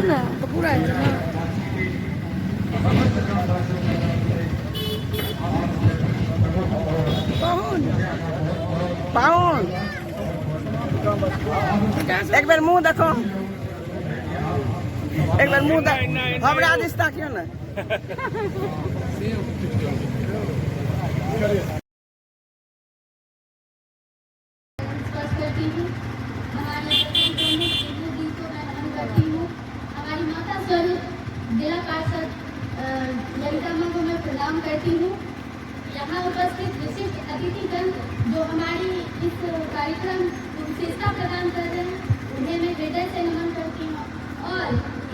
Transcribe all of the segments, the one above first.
ना तो पूरा है ना। पाउन एक बार मुंह देखो, एक बार मुंह देखो हमरा दिस ताकियो ना। हमारी माता स्वरूप जिला पार्षद ललिता अम्मा को मैं प्रणाम करती हूँ। यहाँ उपस्थित विशिष्ट अतिथिगण जो हमारी इस कार्यक्रम को विशेषता प्रदान कर रहे हैं, उन्हें मैं हृदय से नमन करती हूँ। और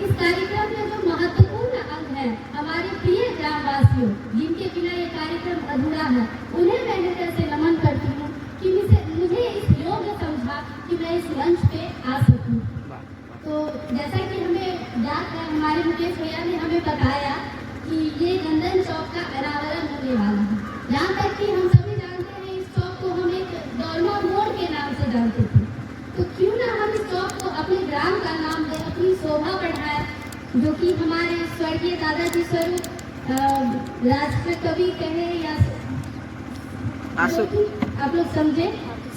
इस कार्यक्रम में जो महत्वपूर्ण अंग है, हमारे प्रिय ग्रामवासियों जिनके बिना ये कार्यक्रम अधूरा है, उन्हें मैं हृदय से नमन करती हूँ कि मुझे इस योग्य समझा कि मैं इस मंच पे आ सकूँ। तो जैसा कि हमें याद है, हमारे मुकेश भैया ने हमें बताया कि ये नंदन चौक का अनावरण होने वाला है। यहाँ तक कि हम सभी जानते हैं इस चौक को हम एक दौलमा मोड़ के नाम से जानते थे, तो क्यों ना हम इस चौक को अपने ग्राम का नाम दें, अपनी शोभा बढ़ाएं, जो कि हमारे स्वर्गीय दादाजी स्वरूप राष्ट्र कवि कहे या आप लोग समझे,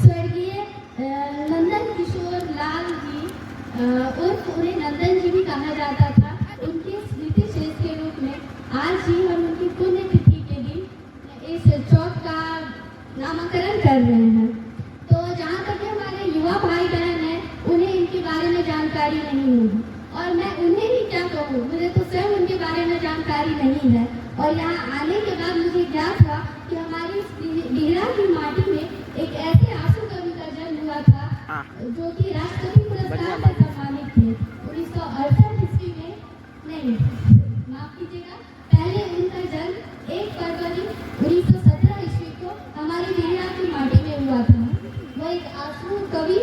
स्वर्गीय नंदन किशोर लाल जी उर्फ उन्हें नंदन जी भी कहा जाता था, उनके स्मृति शेष के रूप में आज ही हम उनकी पुण्यतिथि के दिन इस चौक का नामकरण कर रहे हैं। तो जहाँ तक हमारे युवा भाई बहन हैं, उन्हें इनके बारे में जानकारी नहीं होगी, और मैं उन्हें ही क्या कहूँ, मुझे तो स्वयं उनके बारे में जानकारी नहीं है। और यहाँ आने के बाद मुझे ज्ञात हुआ कि हमारी बिहरा की माटी में एक ऐसे आंसू कवि का जन्म हुआ था जो कि राष्ट्रपति पुरस्कार से सम्मानित थे 1968 ईस्वी में। नहीं, माफ कीजिएगा, पहले उनका जन्म 1 फरवरी 1917 ईस्वी को हमारी बिहरा की माटी में हुआ था। वो एक आंसू कवि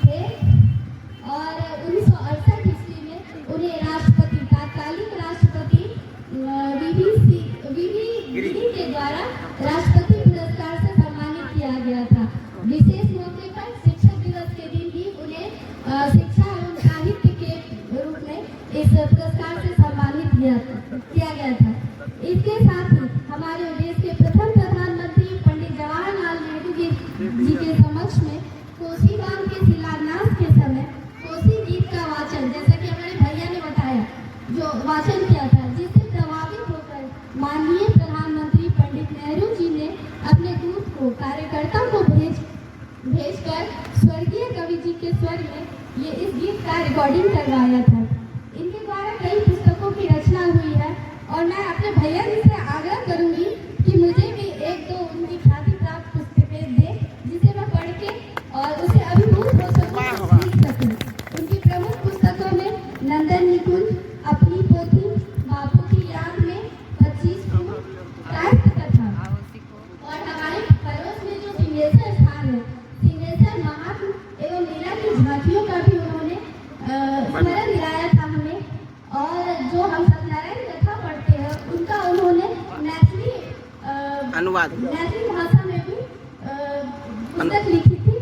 थे और 1968 ईस्वी में उन्हें राष्ट्रपति, तात्कालिक राष्ट्रपति वीवी गिरी के द्वारा राष्ट्रपति पुरस्कार से सम्मानित किया गया था। विशेष मौके पर शिक्षक दिवस के दिन ही उन्हें शिक्षा एवं साहित्य के रूप में इस पुरस्कार से सम्मानित किया गया था। इसके साथ ही हमारे देश के प्रथम प्रधानमंत्री पंडित जवाहरलाल नेहरू जी के समक्ष में कोसी बांध के शिलान्यास के समय कोसी गीत का वाचन, जैसा कि हमारे भैया ने बताया, जो वाचन किया था, जिससे प्रभावित होकर माननीय प्रधानमंत्री पंडित नेहरू जी ने अपने दूत को, कार्यकर्ता को भेजकर स्वर्गीय कवि जी के स्वर में ये इस गीत का रिकॉर्डिंग करवाया था। इनके द्वारा कई पुस्तकों की रचना हुई है, और मैं अपने भैया जी से आग्रह करूंगी कि मुझे भी 1-2 उनकी ख्याति प्राप्त पुस्तकें दे, जिसे मैं पढ़ के और उसे अभिभूत हो सकूं, सीख सकूं। उनकी प्रमुख पुस्तकों में नंदन निकुंज, अपनी पोथी, बापू की याद में 25 काव्य कथा, और हमारे पड़ोस में जो सिंहेश्वर स्थान है, सिंहेश्वर महात्म एवं लीला की झांकियों का भी उन्होंने स्मरण दिलाया था हमें। और जो हम सत्यनारायण कथा पढ़ते हैं, उनका उन्होंने मैथिली अनुवाद, मैथिली भाषा में भी पुस्तक लिखी थी।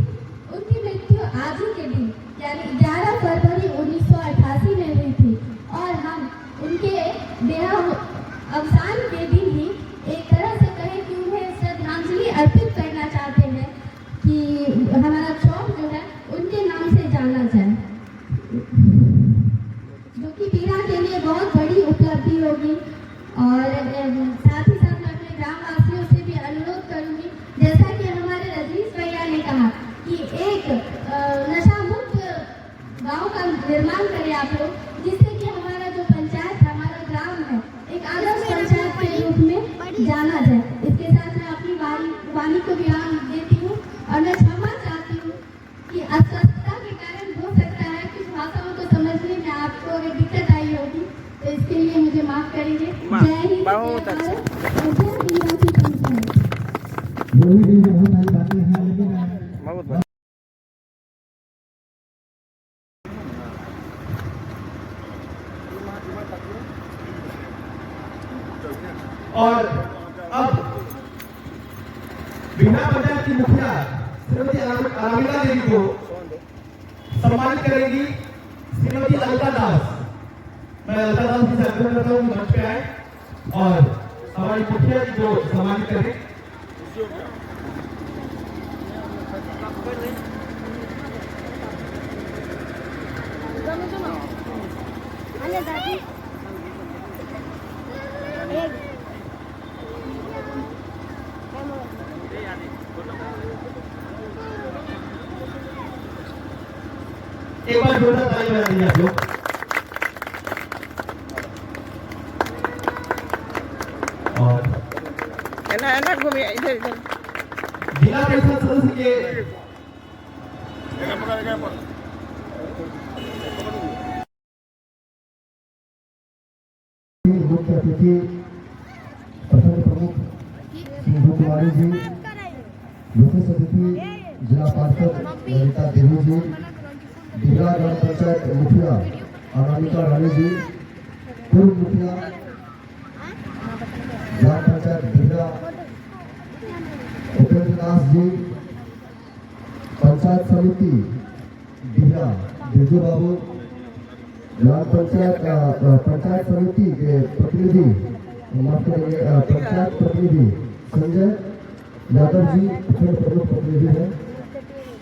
उनकी मृत्यु आज ही के दिन यानी 11 फरवरी 1988 में हुई थी, और हम उनके देह अवसान के दिन ही एक तरह से कहें कि उन्हें श्रद्धांजलि अर्पित करना चाहते हैं कि हमारा चौक जो है उनके नाम से जाना जाए, जो कि बिहरा के लिए बहुत बड़ी उपलब्धि होगी। और साथ ही साथ मैं अपने ग्रामवासियों से भी अनुरोध करूंगी, जैसा कि हमारे रजनीश भैया ने कहा कि एक नशा मुक्त गांव का निर्माण करें आप लोग, जिससे कि हमारा जो पंचायत, हमारा ग्राम है, एक आदर्श पंचायत के रूप में जाना जाए। इसके साथ मैं अपनी वाणी को विराम देती हूँ, और मैं क्षमा चाहती हूँ कि अस्वस्थता के कारण हो सकता है कुछ भाषाओं को समझने में आपको अगर दिक्कत आई होगी, तो इसके लिए मुझे माफ करेंगे। जय हिंद, बहुत अच्छा। और अब बिना पंचायत की मुखिया श्रीमती अरामिला देवी को सम्मानित करेगी। श्रीमती अलका दास, मैं अलका दास की आग्रह करता हूँ मंच पे आए और हमारी मुखिया जी को सम्मानित करें। एक बार जोरदार ताली बजा दीजिए आप लोग। और है ना घूमिए इधर इधर। जिला परिषद सदस्य के मुख्य अतिथि प्रखंड प्रमुख सिंधु कुमारी जी, विशेष अतिथि जिला पार्षद ललिता देवी जी, डिहरा ग्राम पंचायत मुखिया अनामिका रानी जी, पूर्व मुखिया ग्राम पंचायत डिहरा उपेंद्र दास जी, पंचायत समिति डिहरा बिरजू बाबू, ग्राम पंचायत समिति के प्रतिनिधि पंचायत प्रतिनिधि संजय यादव जी प्रमुख प्रतिनिधि है,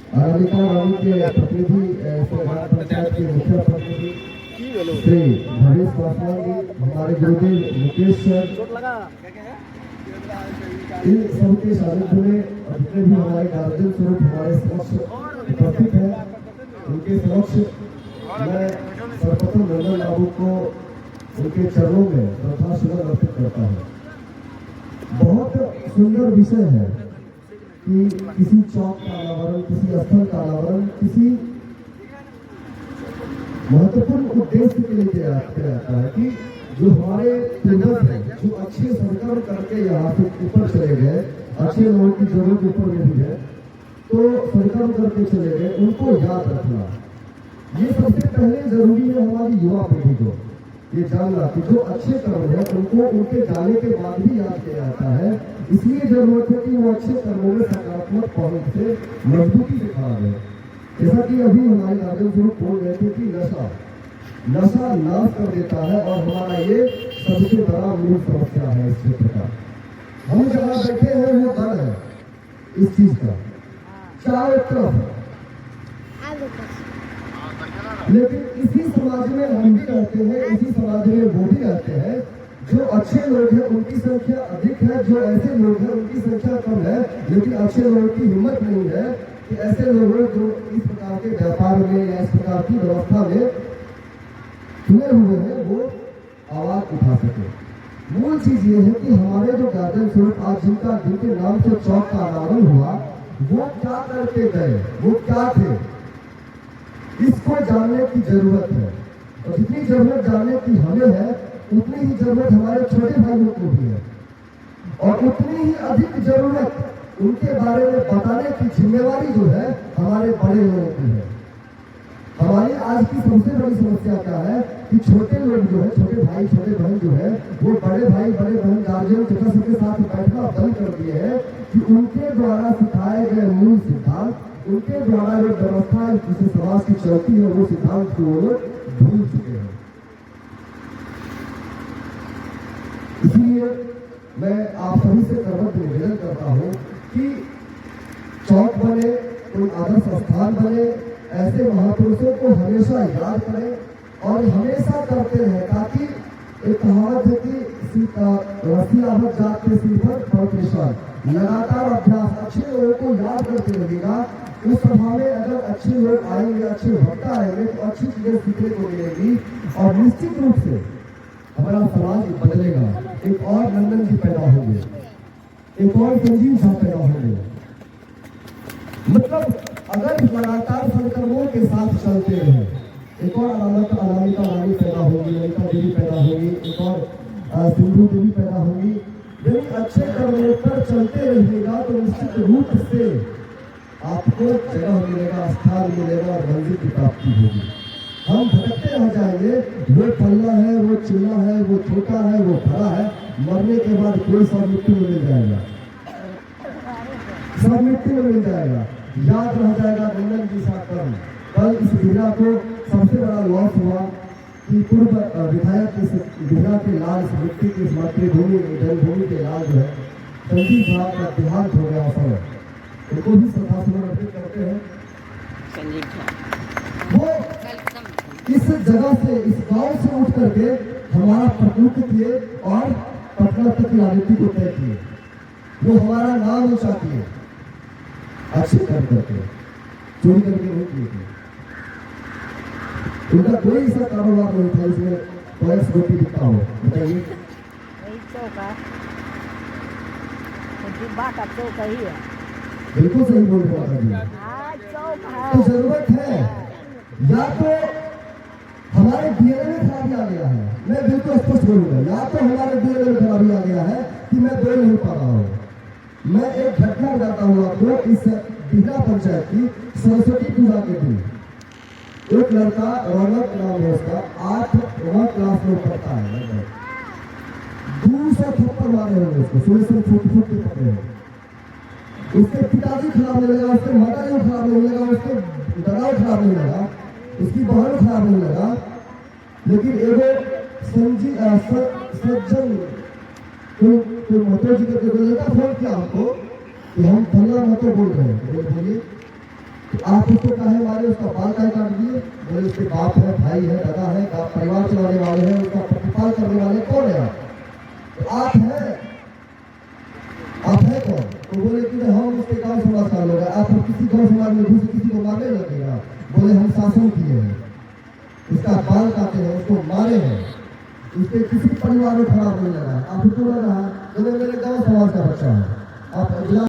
अनामिका रानी के प्रतिनिधि ग्राम पंचायत के मुख्य प्रतिनिधि श्री भवेश पासवान जी, हमारे गुरुदेव मुकेश सर, इन सबके सानिध्य में जितने भी हमारे गार्जियन स्वरूप हमारे समक्ष उपस्थित है, उनके समक्ष मैं सर्वप्रथम नंदन बाबू को उनके चरणों में श्रद्धा सुमन अर्पित करता हूँ। बहुत सुंदर विषय है कि किसी चौक का अनावरण, किसी स्थल का अनावरण किसी महत्वपूर्ण उद्देश्य के लिए किया जाता है कि जो हमारे पूर्वज हैं, जो अच्छे संकल्प करके यहाँ से ऊपर चले गए, अच्छे लोगों की जरूरत ऊपर में भी है, तो संकल्प करके चले गए, उनको याद रखना ये सबसे पहले जरूरी है। हमारी युवा पीढ़ी को ये जानना कि जो अच्छे कर्म है उनको उनके जाने के बाद भी याद किया जाता है, इसलिए जरूरत है कि वो अच्छे कर्मों में सकारात्मक पॉइंट से मजबूती से खड़ा रहे। जैसा कि अभी हमारे गार्जियन स्वरूप बोल रहे थे कि नशा नाश कर देता है और हमारा ये सबसे बड़ा मूल समस्या है इस क्षेत्र का। हम जहाँ बैठे हैं वो डर है इस चीज का चारों तरफ, लेकिन इसी समाज में हम भी रहते हैं, इसी समाज में वो भी रहते हैं। जो अच्छे लोग हैं उनकी संख्या अधिक है, जो ऐसे लोग हैं उनकी संख्या कम है, लेकिन अच्छे लोगों की हिम्मत नहीं है कि ऐसे लोगों जो इस प्रकार के व्यापार में या इस प्रकार की व्यवस्था में चुने हुए हैं वो आवाज उठा सके। मूल चीज ये है कि हमारे जो गार्जियन स्वरूप आज जिनके नाम से चौक का अनावरण हुआ, वो क्या करके गए, वो क्या थे, इसको जानने की जरूरत है। और जितनी जरूरत जानने की हमें है उतनी ही जरूरत हमारे छोटे भाइयों को भी है, और उतनी ही अधिक जरूरत उनके बारे में बताने की जिम्मेवारी जो है हमारे बड़े लोगों की है। हमारी आज की सबसे बड़ी समस्या क्या है कि छोटे लोग जो है, छोटे भाई छोटे बहन जो है, वो बड़े भाई बड़े बहन गार्जियन पिता सबके साथ बैठना बंद कर दिए हैं कि उनके द्वारा सिखाए गए मूल सिद्धांत, उनके द्वारा जो व्यवस्था जिसे समाज की चलती है वो सिद्धांत को वो लोग भूल चुके हैं। इसलिए मैं आप सभी से करबद्ध निवेदन करता हूँ कि चौक बने, कोई आदर्श स्थान बने, ऐसे महापुरुषों को हमेशा याद करें और हमेशा करते रहें, ताकि एक कहावत है कि रस्सी आवत जात के सिर पर बहुत निशान, लगातार अभ्यास अच्छे लोगों को याद करते रहेगा। उस सभा में अगर अच्छे लोग आएंगे, अच्छे वक्ता आएंगे तो अच्छी चीजें सीखने को मिलेगी और निश्चित रूप से हमारा समाज बदलेगा। एक और नंदन जी पैदा होंगे, एक और संजीव साहब पैदा होंगे। मतलब अगर लगातार संकल्पों के साथ चलते रहे, एक और अनामिका रानी पैदा होगी, ललिता देवी पैदा होगी, एक और सिंधु देवी पैदा होगी। यदि अच्छे कर्मों पर चलते रहिएगा तो निश्चित रूप से आपको जगह मिलेगा, स्थान मिलेगा और मंजिल की प्राप्ति होगी। हम भटकते रह जाएंगे, वो पल्ला है, वो चिल्ला है, वो छोटा है, वो बड़ा है, मरने के बाद कोई सब मिट्टी में मिल जाएगा, सब मिट्टी में मिल जाएगा। याद रह जाएगा नंदन जी सा कर्म। कल इस वीरा को सबसे बड़ा लॉस हुआ कि पूर्व विधायक इस बिहार के लाल इस व्यक्ति की इस मातृभूमि जन्मभूमि के लाल जो है संजीव साहब का देहांत हो गया समय उनको भी श्रद्धासुमन अर्पित करते हैं। संजीव झा वो इस जगह से इस गांव से उठ करके हमारा प्रतिनिधित्व किए और पटना तक की राजनीति को तय किए। वो हमारा नाम ऊंचा किए, अच्छे काम करके, चोरी करके नहीं किए थे। उनका कोई ऐसा कारोबार नहीं था इसमें टॉयलेट्स रोटी दिखता हो। बताइए, वही चौक है, तो डिब्बा का चौक ही है। बिल्कुल सही बोल रहे हैं जी। हाँ चौक है। तो जरूरत है या तो हमारे डीएनए में खराबी आ गया है, मैं बिल्कुल स्पष्ट बोलूंगा, या तो हमारे डीएनए में खराबी आ गया है कि मैं बोल नहीं पा रहा हूँ। मैं एक घटना बताता हूँ आपको। इस बिहरा पंचायत की सरस्वती पूजा के दिन एक लड़का रौनक नाम है उसका, 8वीं क्लास में पढ़ता है, लगभग 200 थप्पड़ मारे होंगे उसको, सुबह से फुट के पकड़े हैं। उसके पिताजी खराब नहीं लगा, उसके माता जी खराब नहीं लगा, उसके दादा खराब नहीं लगा, उसकी बहन खराब नहीं लगा, लेकिन एगो सज्जन कोई महतो जी करके बोलेगा फोन किया हमको कि हम फल्ला महतो बोल रहे हैं। बोलिए तो आप उसको काहे मारे, उसका बाल काहे काट दिए? बोले उसके बाप है, भाई है, दादा है, परिवार चलाने वाले हैं, उसका प्रतिपाल करने वाले कौन है आप? तो आप है कौन? तो बोले कि हम उसके गाँव समाज का लोग हैं। आप किसी गाँव समाज में घुस किसी को मारने लगेगा? बोले हम शासन किए हैं, उसका बाल काटे हैं, उसको मारे हैं, उसके किसी परिवार में खराब नहीं लगा। आप उसको लगा मेरे गाँव समाज का बच्चा है। आप